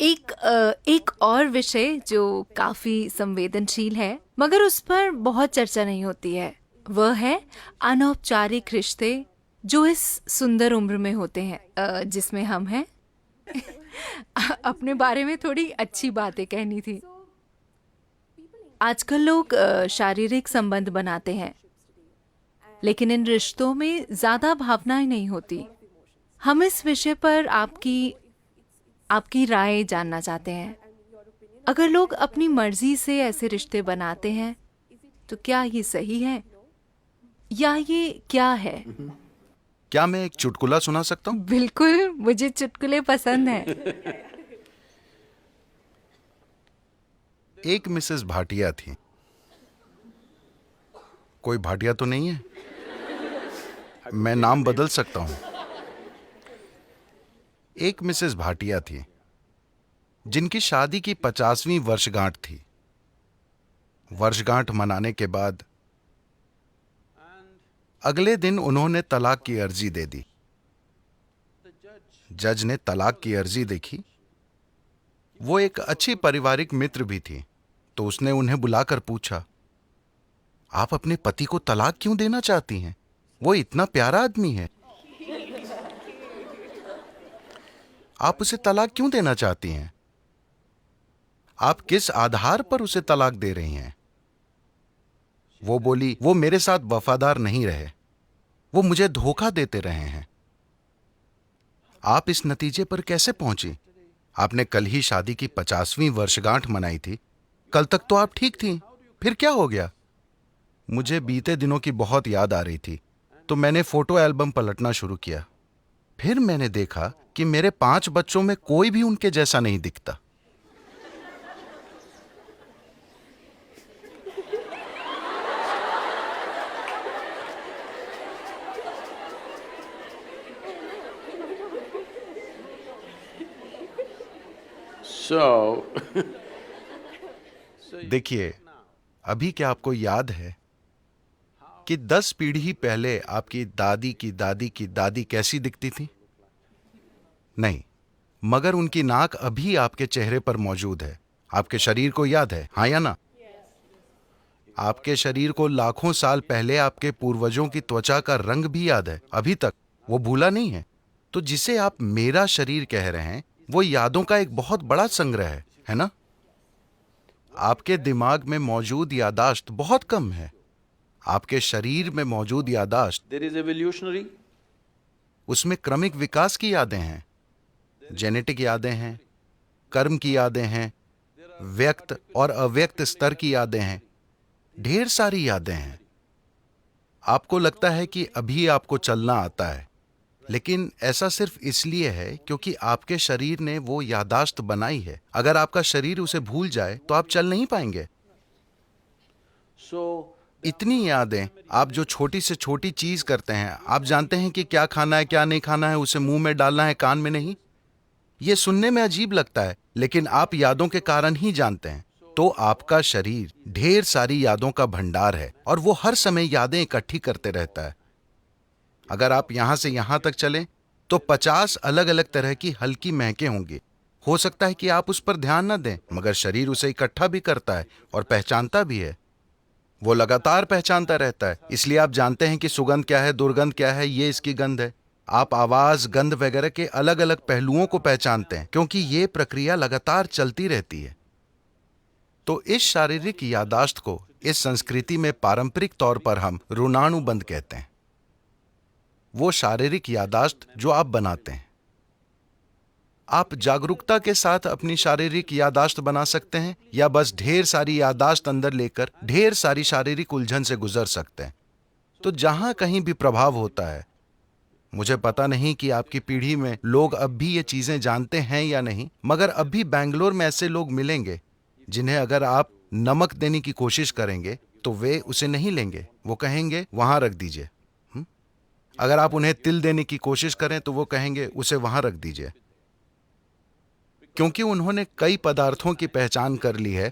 एक और विषय जो काफी संवेदनशील है मगर उस पर बहुत चर्चा नहीं होती है, वह है अनौपचारिक रिश्ते जो इस सुंदर उम्र में होते हैं, जिसमें हम हैं। अपने बारे में थोड़ी अच्छी बातें कहनी थी। आजकल लोग शारीरिक संबंध बनाते हैं, लेकिन इन रिश्तों में ज्यादा भावनाएं नहीं होती। हम इस विषय पर आपकी आपकी राय जानना चाहते हैं। अगर लोग अपनी मर्जी से ऐसे रिश्ते बनाते हैं तो क्या ये सही है या ये क्या है? क्या मैं एक चुटकुला सुना सकता हूँ? बिल्कुल, मुझे चुटकुले पसंद हैं। एक मिसेस भाटिया थी। कोई भाटिया तो नहीं है? मैं नाम बदल सकता हूँ। एक मिसेस भाटिया थी जिनकी शादी की 50वीं वर्षगांठ थी। वर्षगांठ मनाने के बाद अगले दिन उन्होंने तलाक की अर्जी दे दी। जज ने तलाक की अर्जी देखी। वो एक अच्छी पारिवारिक मित्र भी थी, तो उसने उन्हें बुलाकर पूछा, आप अपने पति को तलाक क्यों देना चाहती हैं? वो इतना प्यारा आदमी है। आप उसे तलाक क्यों देना चाहती हैं? आप किस आधार पर उसे तलाक दे रही हैं? वो बोली, वो मेरे साथ वफादार नहीं रहे, वो मुझे धोखा देते रहे हैं। आप इस नतीजे पर कैसे पहुंची? आपने कल ही शादी की 50वीं वर्षगांठ मनाई थी। कल तक तो आप ठीक थी, फिर क्या हो गया? मुझे बीते दिनों की बहुत याद आ रही थी, तो मैंने फोटो एल्बम पलटना शुरू किया। फिर मैंने देखा कि मेरे 5 बच्चों में कोई भी उनके जैसा नहीं दिखता। So, देखिए, अभी क्या आपको याद है कि 10 पीढ़ी पहले आपकी दादी की दादी की दादी कैसी दिखती थी? नहीं, मगर उनकी नाक अभी आपके चेहरे पर मौजूद है। आपके शरीर को याद है, हाँ या ना? आपके शरीर को लाखों साल पहले आपके पूर्वजों की त्वचा का रंग भी याद है, अभी तक वो भूला नहीं है। तो जिसे आप मेरा शरीर कह रहे हैं, वो यादों का एक बहुत बड़ा संग्रह है ना? आपके दिमाग में मौजूद यादाश्त बहुत कम है। आपके शरीर में मौजूद यादाश्त, there is evolutionary, उसमें क्रमिक विकास की यादें हैं, जेनेटिक यादें हैं, कर्म की यादें हैं, व्यक्त और अव्यक्त स्तर की यादें हैं, ढेर सारी यादें हैं। आपको लगता है कि अभी आपको चलना आता है, लेकिन ऐसा सिर्फ इसलिए है क्योंकि आपके शरीर ने वो यादाश्त बनाई है। अगर आपका शरीर उसे भूल जाए तो आप चल नहीं पाएंगे। so इतनी यादें, आप जो छोटी से छोटी चीज करते हैं, आप जानते हैं कि क्या खाना है क्या नहीं खाना है, उसे मुंह में डालना है कान में नहीं। ये सुनने में अजीब लगता है, लेकिन आप यादों के कारण ही जानते हैं। तो आपका शरीर ढेर सारी यादों का भंडार है और वो हर समय यादें इकट्ठी करते रहता है। अगर आप यहां से यहां तक चलें तो 50 अलग अलग तरह की हल्की महकें होंगी। हो सकता है कि आप उस पर ध्यान न दें, मगर शरीर उसे इकट्ठा भी करता है और पहचानता भी है। वो लगातार पहचानता रहता है। इसलिए आप जानते हैं कि सुगंध क्या है, दुर्गंध क्या है, ये इसकी गंध है। आप आवाज, गंध वगैरह के अलग अलग पहलुओं को पहचानते हैं, क्योंकि ये प्रक्रिया लगातार चलती रहती है। तो इस शारीरिक यादाश्त को इस संस्कृति में पारंपरिक तौर पर हम ऋणानुबंध कहते हैं। वो शारीरिक यादाश्त जो आप बनाते हैं। आप जागरूकता के साथ अपनी शारीरिक यादाश्त बना सकते हैं, या बस ढेर सारी यादाश्त अंदर लेकर ढेर सारी शारीरिक उलझन से गुजर सकते हैं। तो जहां कहीं भी प्रभाव होता है, मुझे पता नहीं कि आपकी पीढ़ी में लोग अब भी ये चीजें जानते हैं या नहीं, मगर अब भी बैंगलोर में ऐसे लोग मिलेंगे जिन्हें अगर आप नमक देने की कोशिश करेंगे तो वे उसे नहीं लेंगे। वो कहेंगे वहां रख दीजिए। अगर आप उन्हें तिल देने की कोशिश करें तो वो कहेंगे उसे वहां रख दीजिए, क्योंकि उन्होंने कई पदार्थों की पहचान कर ली है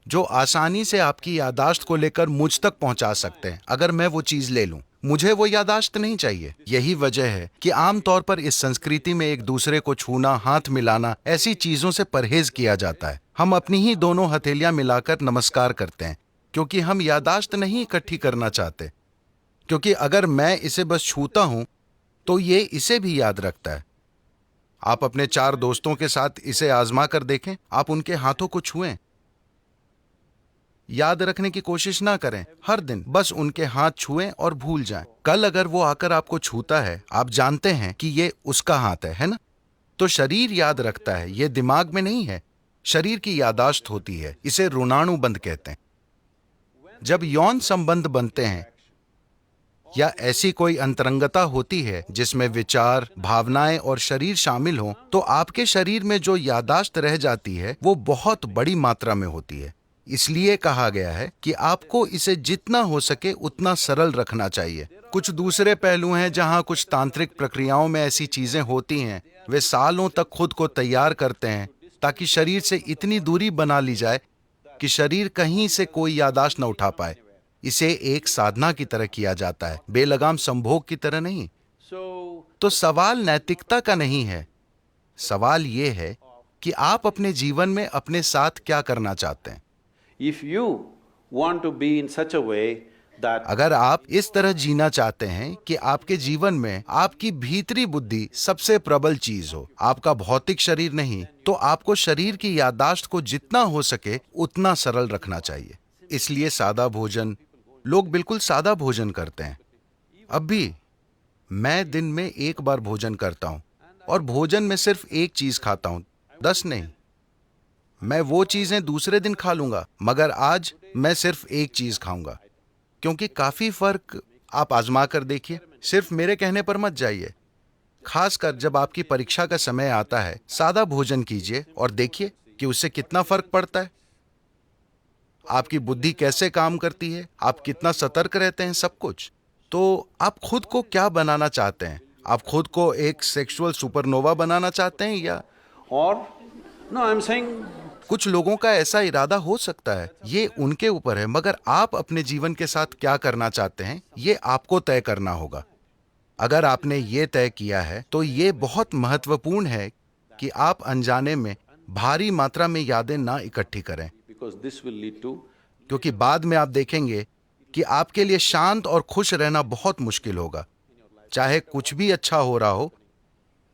जो आसानी से आपकी यादाश्त को लेकर मुझ तक पहुंचा सकते हैं। अगर मैं वो चीज ले लूं, मुझे वो यादाश्त नहीं चाहिए। यही वजह है कि आमतौर पर इस संस्कृति में एक दूसरे को छूना, हाथ मिलाना, ऐसी चीजों से परहेज किया जाता है। हम अपनी ही दोनों हथेलियां मिलाकर नमस्कार करते हैं, क्योंकि हम यादाश्त नहीं इकट्ठी करना चाहते। क्योंकि अगर मैं इसे बस छूता हूं तो ये इसे भी याद रखता है। आप अपने 4 दोस्तों के साथ इसे आजमा कर देखें। आप उनके हाथों को छुएं, याद रखने की कोशिश ना करें। हर दिन बस उनके हाथ छुएं और भूल जाएं। कल अगर वो आकर आपको छूता है, आप जानते हैं कि ये उसका हाथ है ना? तो शरीर याद रखता है, ये दिमाग में नहीं है। शरीर की यादाश्त होती है, इसे ऋणानुबंध कहते हैं। जब यौन संबंध बनते हैं या ऐसी कोई अंतरंगता होती है जिसमें विचार, भावनाएं और शरीर शामिल हों, तो आपके शरीर में जो यादाश्त रह जाती है वो बहुत बड़ी मात्रा में होती है। इसलिए कहा गया है कि आपको इसे जितना हो सके उतना सरल रखना चाहिए। कुछ दूसरे पहलू हैं जहां कुछ तांत्रिक प्रक्रियाओं में ऐसी चीजें होती हैं। वे सालों तक खुद को तैयार करते हैं ताकि शरीर से इतनी दूरी बना ली जाए कि शरीर कहीं से कोई यादाश्त न उठा पाए। इसे एक साधना की तरह किया जाता है, बेलगाम संभोग की तरह नहीं। so तो सवाल नैतिकता का नहीं है। सवाल ये है कि आप अपने जीवन में अपने साथ क्या करना चाहते हैं। if you want to be in such a way that अगर आप इस तरह जीना चाहते हैं कि आपके जीवन में आपकी भीतरी बुद्धि सबसे प्रबल चीज हो, आपका भौतिक शरीर नहीं, तो आपको शरीर की यादाश्त को जितना हो सके उतना सरल रखना चाहिए। इसलिए सादा भोजन, लोग बिल्कुल सादा भोजन करते हैं। अब भी मैं दिन में 1 बार भोजन करता हूं और भोजन में सिर्फ 1 चीज खाता हूं, 10 नहीं। मैं वो चीजें दूसरे दिन खा लूंगा, मगर आज मैं सिर्फ 1 चीज खाऊंगा। क्योंकि काफी फर्क आप आजमा कर देखिए, सिर्फ मेरे कहने पर मत जाइए। खासकर जब आपकी परीक्षा का समय आता है, सादा भोजन कीजिए और देखिए कि उससे कितना फर्क पड़ता है। आपकी बुद्धि कैसे काम करती है, आप कितना सतर्क रहते हैं, सब कुछ। तो आप खुद को क्या बनाना चाहते हैं? आप खुद को एक सेक्सुअल सुपरनोवा बनाना चाहते हैं या or no I'm saying कुछ लोगों का ऐसा इरादा हो सकता है, ये उनके ऊपर है। मगर आप अपने जीवन के साथ क्या करना चाहते हैं, ये आपको तय करना होगा। अगर आपने ये तय किया है तो ये बहुत महत्वपूर्ण है कि आप अनजाने में भारी मात्रा में यादें ना इकट्ठी करें, because this will lead to क्योंकि बाद में आप देखेंगे कि आपके लिए शांत और खुश रहना बहुत मुश्किल होगा, चाहे कुछ भी अच्छा हो रहा हो,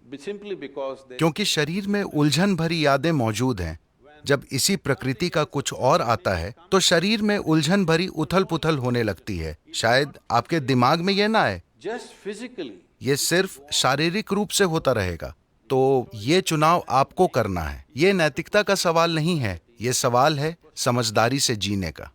simply because they क्योंकि शरीर में उलझन भरी यादें मौजूद हैं। जब इसी प्रकृति का कुछ और आता है तो शरीर में उलझन भरी उथल पुथल होने लगती है। शायद आपके दिमाग में यह ना आए, just physically ये सिर्फ शारीरिक रूप से होता रहेगा। तो ये चुनाव आपको करना है। ये नैतिकता का सवाल नहीं है, ये सवाल है समझदारी से जीने का।